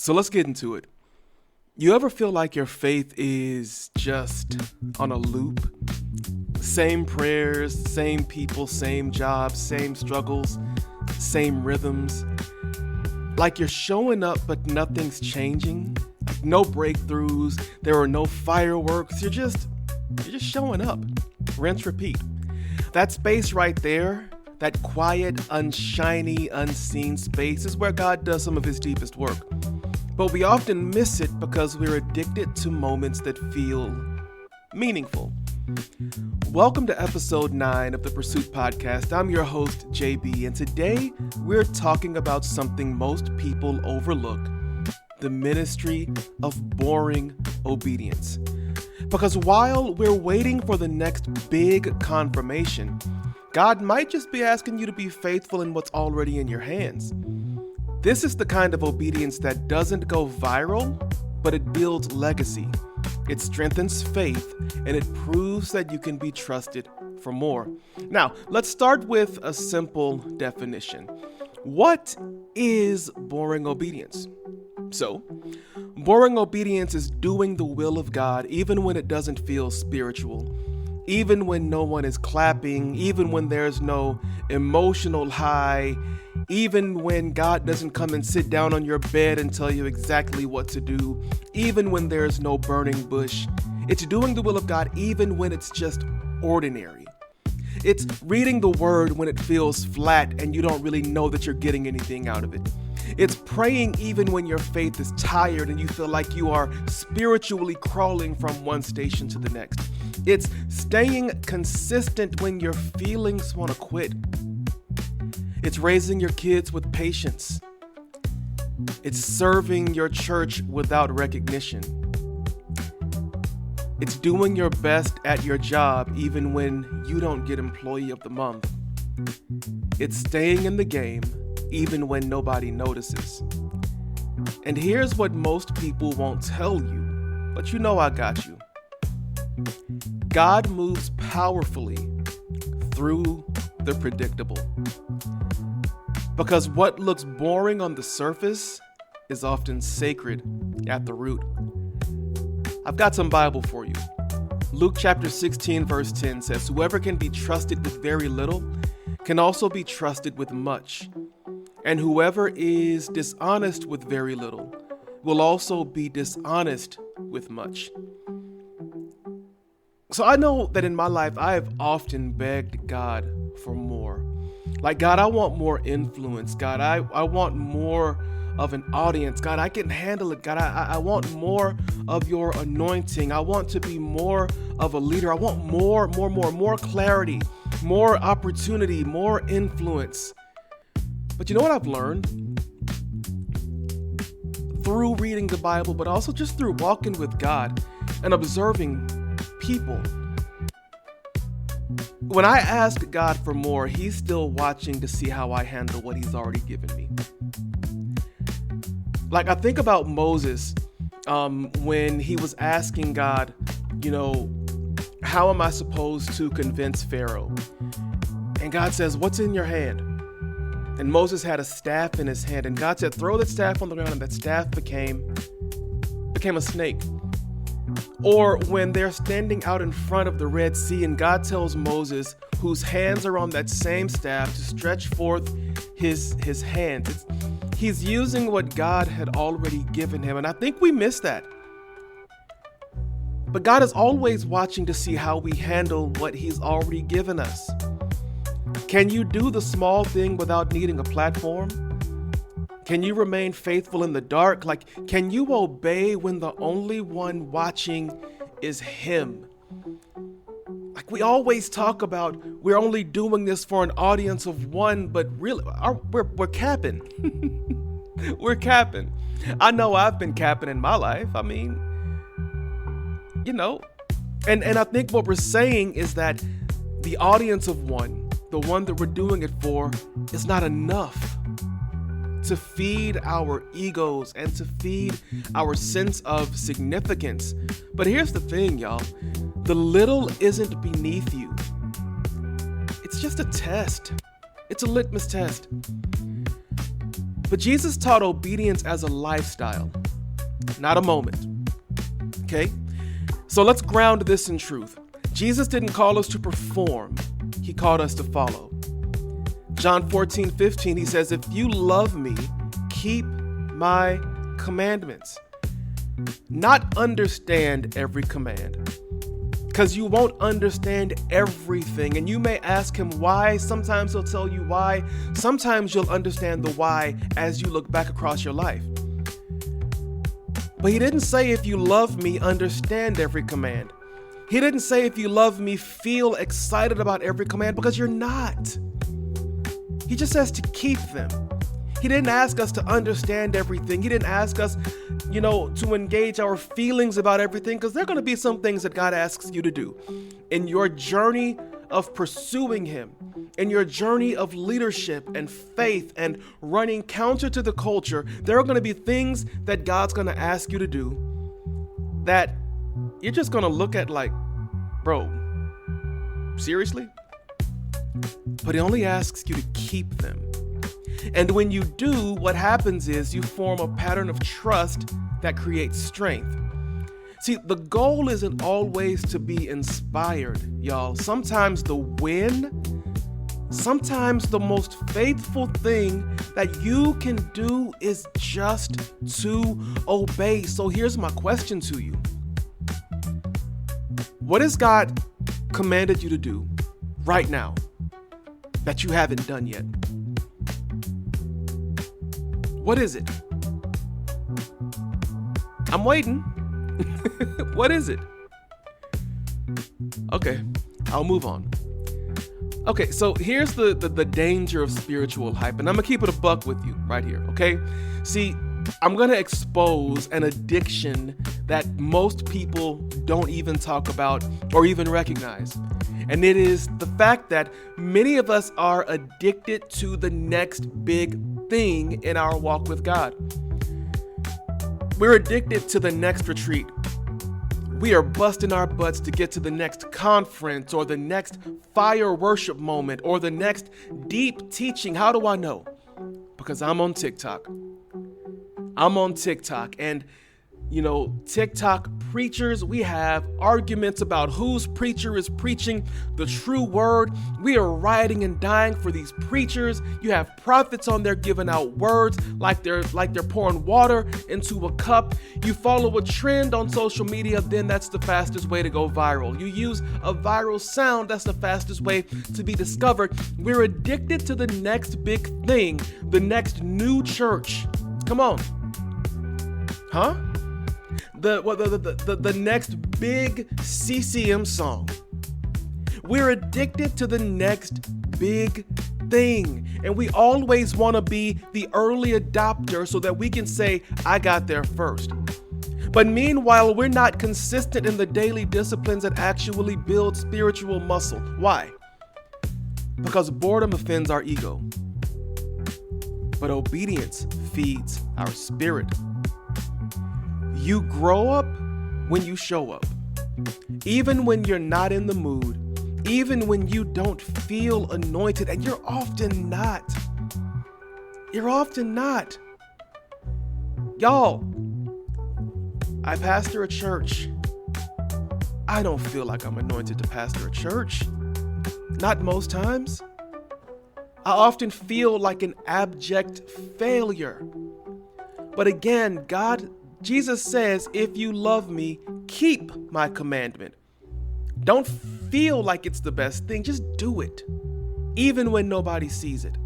So let's get into it. You ever feel like your faith is just on a loop? Same prayers, same people, same jobs, same struggles, same rhythms. Like you're showing up, but nothing's changing. Like no breakthroughs, there are no fireworks. You're just showing up. Rinse, repeat. That space right there, that quiet, unshiny, unseen space is where God does some of his deepest work. But we often miss it because we're addicted to moments that feel meaningful. Welcome to episode 9 of the Pursuit Podcast. I'm your host, JB, and today we're talking about something most people overlook: the ministry of boring obedience. Because while we're waiting for the next big confirmation, God might just be asking you to be faithful in what's already in your hands. This is the kind of obedience that doesn't go viral, but it builds legacy. It strengthens faith, and it proves that you can be trusted for more. Now, let's start with a simple definition. What is boring obedience? So, boring obedience is doing the will of God even when it doesn't feel spiritual, even when no one is clapping, even when there's no emotional high, even when God doesn't come and sit down on your bed and tell you exactly what to do, even when there's no burning bush. It's doing the will of God even when it's just ordinary. It's reading the word when it feels flat and you don't really know that you're getting anything out of it. It's praying even when your faith is tired and you feel like you are spiritually crawling from one station to the next. It's staying consistent when your feelings want to quit. It's raising your kids with patience. It's serving your church without recognition. It's doing your best at your job even when you don't get Employee of the Month. It's staying in the game even when nobody notices. And here's what most people won't tell you, but you know I got you. God moves powerfully through the predictable. Because what looks boring on the surface is often sacred at the root. I've got some Bible for you. Luke chapter 16 verse 10 says, "Whoever can be trusted with very little can also be trusted with much. And whoever is dishonest with very little will also be dishonest with much." So I know that in my life, I have often begged God for more. Like, God, I want more influence. God, I want more of an audience. God, I can handle it. God, I want more of your anointing. I want to be more of a leader. I want more clarity, more opportunity, more influence. But you know what I've learned? Through reading the Bible, but also just through walking with God and observing people. When I ask God for more, he's still watching to see how I handle what he's already given me. Like, I think about Moses when he was asking God, how am I supposed to convince Pharaoh? And God says, "What's in your hand?" And Moses had a staff in his hand, and God said, "Throw that staff on the ground," and that staff became a snake. Or when they're standing out in front of the Red Sea and God tells Moses, whose hands are on that same staff, to stretch forth his hands. He's using what God had already given him, and I think we miss that. But God is always watching to see how we handle what he's already given us. Can you do the small thing without needing a platform? Can you remain faithful in the dark? Like, can you obey when the only one watching is him? Like, we always talk about we're only doing this for an audience of one, but really, we're capping. We're capping. I know I've been capping in my life. I mean, and I think what we're saying is that the audience of one, the one that we're doing it for, is not enough to feed our egos and to feed our sense of significance. But here's the thing, y'all. The little isn't beneath you. It's just a test. It's a litmus test. But Jesus taught obedience as a lifestyle, not a moment. Okay? So let's ground this in truth. Jesus didn't call us to perform. He called us to follow. John 14:15, he says, if you love me, keep my commandments. Not understand every command, because you won't understand everything. And you may ask him why. Sometimes he'll tell you why. Sometimes you'll understand the why as you look back across your life. But he didn't say, if you love me, understand every command. He didn't say, if you love me, feel excited about every command, because you're not. He just says to keep them. He didn't ask us to understand everything. He didn't ask us, to engage our feelings about everything, because there are going to be some things that God asks you to do in your journey of pursuing him, in your journey of leadership and faith and running counter to the culture. There are going to be things that God's going to ask you to do that you're just going to look at like, bro, seriously? But he only asks you to keep them. And when you do, what happens is you form a pattern of trust that creates strength. See, the goal isn't always to be inspired, y'all. Sometimes the most faithful thing that you can do is just to obey. So here's my question to you. What has God commanded you to do right now that you haven't done yet? What is it? I'm waiting. What is it? Okay, I'll move on. Okay, so here's the danger of spiritual hype, and I'm gonna keep it a buck with you right here, okay? See, I'm gonna expose an addiction that most people don't even talk about or even recognize. And it is the fact that many of us are addicted to the next big thing in our walk with God. We're addicted to the next retreat. We are busting our butts to get to the next conference or the next fire worship moment or the next deep teaching. How do I know? Because I'm on TikTok. And TikTok preachers, we have arguments about whose preacher is preaching the true word. We are rioting and dying for these preachers. You have prophets on there giving out words like they're pouring water into a cup. You follow a trend on social media, then that's the fastest way to go viral. You use a viral sound, that's the fastest way to be discovered. We're addicted to the next big thing, the next new church. Come on. Huh? The next big CCM song. We're addicted to the next big thing. And we always want to be the early adopter so that we can say, I got there first. But meanwhile, we're not consistent in the daily disciplines that actually build spiritual muscle. Why? Because boredom offends our ego, but obedience feeds our spirit. You grow up when you show up. Even when you're not in the mood, even when you don't feel anointed, and you're often not. Y'all, I pastor a church. I don't feel like I'm anointed to pastor a church. Not most times. I often feel like an abject failure. But again, Jesus says, if you love me, keep my commandment. Don't feel like it's the best thing. Just do it, even when nobody sees it.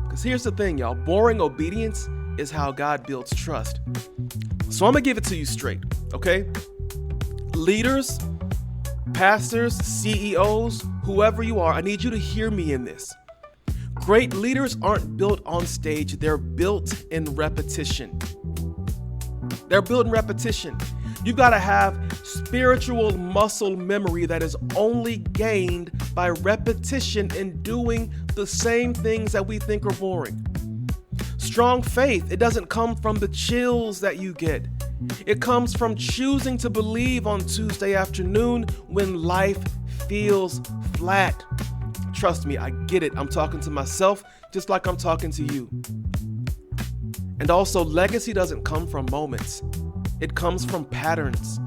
Because here's the thing, y'all. Boring obedience is how God builds trust. So I'm going to give it to you straight, okay? Leaders, pastors, CEOs, whoever you are, I need you to hear me in this. Great leaders aren't built on stage. They're built in repetition. You've got to have spiritual muscle memory that is only gained by repetition in doing the same things that we think are boring. Strong faith, it doesn't come from the chills that you get. It comes from choosing to believe on Tuesday afternoon when life feels flat. Trust me, I get it. I'm talking to myself just like I'm talking to you. And also, legacy doesn't come from moments. It comes from patterns.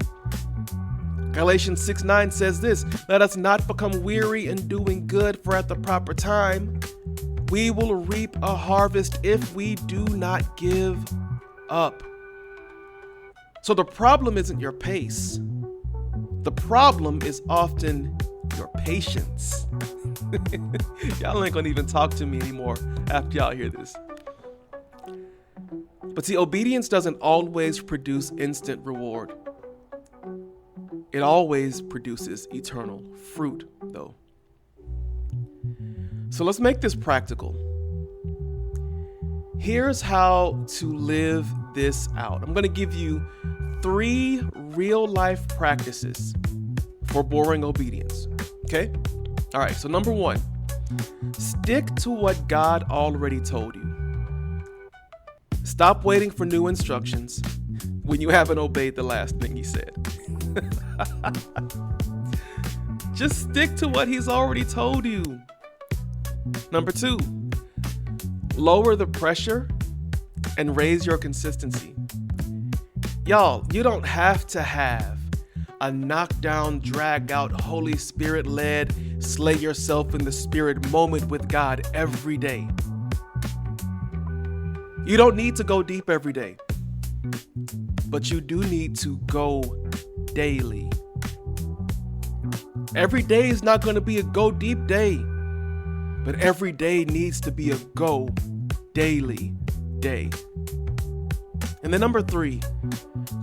Galatians 6:9 says this, "Let us not become weary in doing good, for at the proper time, we will reap a harvest if we do not give up." So the problem isn't your pace. The problem is often your patience. Y'all ain't gonna even talk to me anymore after y'all hear this. But see, obedience doesn't always produce instant reward. It always produces eternal fruit, though. So let's make this practical. Here's how to live this out. I'm going to give you 3 real-life practices for boring obedience. Okay? All right, so number 1, stick to what God already told you. Stop waiting for new instructions when you haven't obeyed the last thing he said. Just stick to what he's already told you. Number 2, lower the pressure and raise your consistency. Y'all, you don't have to have a knockdown, drag out, Holy Spirit led, slay yourself in the spirit moment with God every day. You don't need to go deep every day, but you do need to go daily. Every day is not going to be a go deep day, but every day needs to be a go daily day. And then number 3,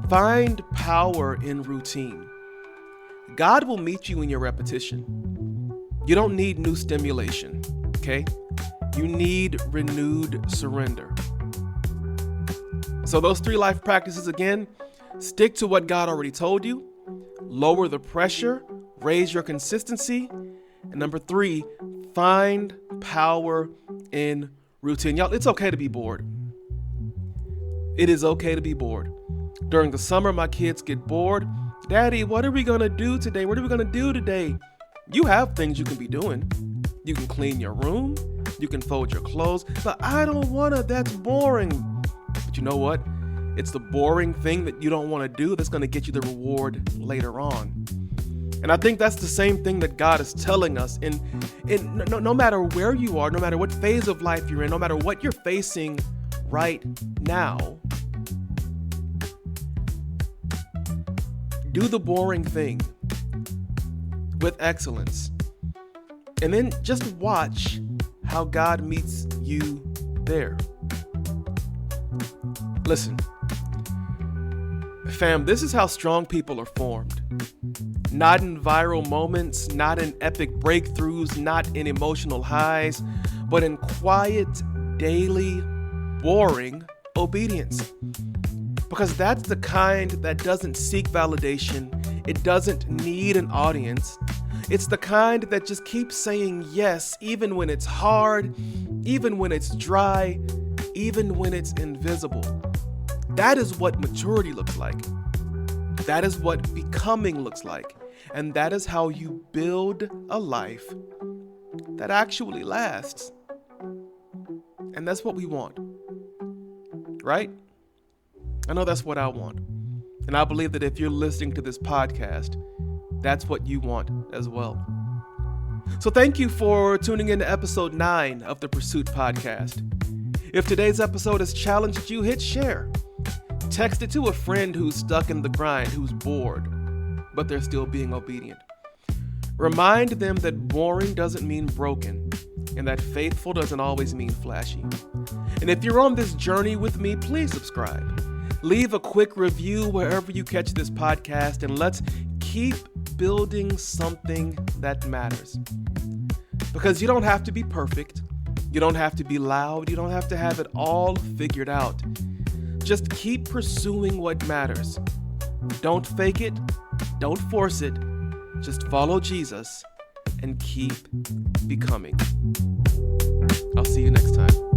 find power in routine. God will meet you in your repetition. You don't need new stimulation, okay? You need renewed surrender. So those 3 life practices again, stick to what God already told you, lower the pressure, raise your consistency, and number 3, find power in routine. Y'all, it's okay to be bored. It is okay to be bored. During the summer, my kids get bored. Daddy, what are we gonna do today? What are we gonna do today? You have things you can be doing. You can clean your room. You can fold your clothes. But I don't wanna, that's boring. But you know what? It's the boring thing that you don't wanna do that's gonna get you the reward later on. And I think that's the same thing that God is telling us no matter where you are, no matter what phase of life you're in, no matter what you're facing right now, do the boring thing with excellence. And then just watch how God meets you there. Listen, fam, this is how strong people are formed. Not in viral moments, not in epic breakthroughs, not in emotional highs, but in quiet, daily, boring obedience. Because that's the kind that doesn't seek validation. It doesn't need an audience. It's the kind that just keeps saying yes, even when it's hard, even when it's dry, even when it's invisible. That is what maturity looks like. That is what becoming looks like. And that is how you build a life that actually lasts. And that's what we want. Right? I know that's what I want. And I believe that if you're listening to this podcast, that's what you want as well. So thank you for tuning in to episode 9 of the Pursuit Podcast. If today's episode has challenged you, hit share. Text it to a friend who's stuck in the grind, who's bored, but they're still being obedient. Remind them that boring doesn't mean broken, and that faithful doesn't always mean flashy. And if you're on this journey with me, please subscribe. Leave a quick review wherever you catch this podcast, and let's keep building something that matters. Because you don't have to be perfect. You don't have to be loud. You don't have to have it all figured out. Just keep pursuing what matters. Don't fake it. Don't force it. Just follow Jesus and keep becoming. I'll see you next time.